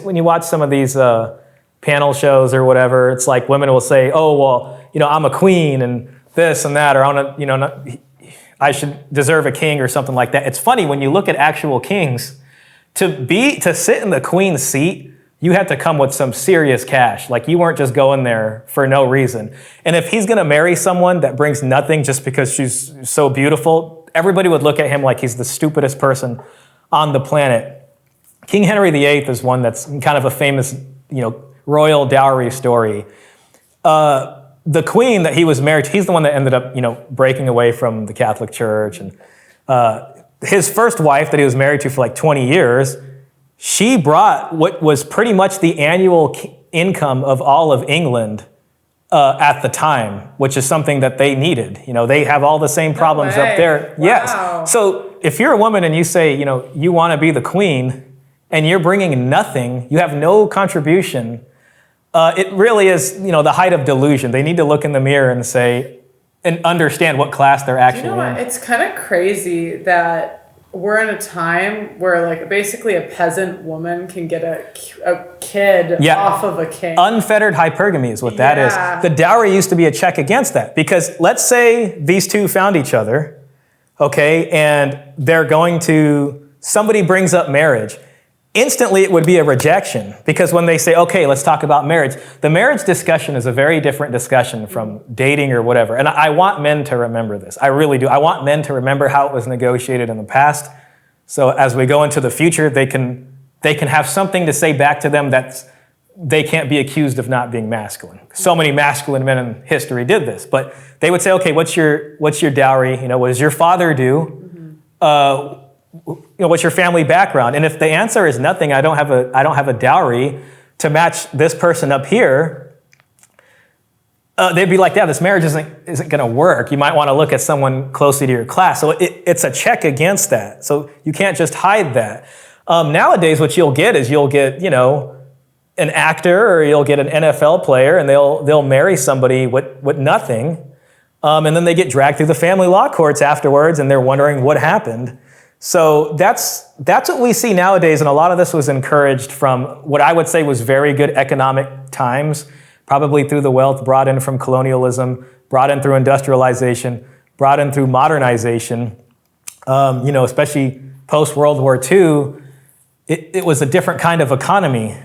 When you watch some of these panel shows or whatever, it's like women will say, "Oh, well, I'm a queen and this and that," or I should deserve a king or something like that. It's funny when you look at actual kings, to sit in the queen's seat, you had to come with some serious cash. Like you weren't just going there for no reason. And if he's going to marry someone that brings nothing just because she's so beautiful, everybody would look at him like he's the stupidest person on the planet. King Henry VIII is one that's kind of a famous, royal dowry story. The queen that he was married to, he's the one that ended up, breaking away from the Catholic Church. And his first wife that he was married to for like 20 years, she brought what was pretty much the annual income of all of England at the time, which is something that they needed. They have all the same problems up there. Wow. Yes. So if you're a woman and you say, you want to be the queen, and you're bringing nothing, you have no contribution, it really is, the height of delusion. They need to look in the mirror and say, and understand what class they're actually in. It's kind of crazy that we're in a time where like basically a peasant woman can get a kid off of a king. Unfettered hypergamy is what that is. The dowry used to be a check against that, because let's say these two found each other, okay, and somebody brings up marriage. Instantly, it would be a rejection, because when they say, okay, let's talk about marriage, the marriage discussion is a very different discussion from dating or whatever. And I want men to remember this. I really do. I want men to remember how it was negotiated in the past. So as we go into the future, they can have something to say back to them that they can't be accused of not being masculine. So many masculine men in history did this, but they would say, okay, what's your dowry? What does your father do? What's your family background? And if the answer is nothing, I don't have a dowry to match this person up here, they'd be like, yeah, this marriage isn't going to work. You might want to look at someone closely to your class. So it's a check against that. So you can't just hide that. Nowadays, what you'll get is an actor, or you'll get an NFL player, and they'll marry somebody with nothing, and then they get dragged through the family law courts afterwards, and they're wondering what happened. So that's what we see nowadays, and a lot of this was encouraged from what I would say was very good economic times, probably through the wealth brought in from colonialism, brought in through industrialization, brought in through modernization. Especially post-World War II, it was a different kind of economy.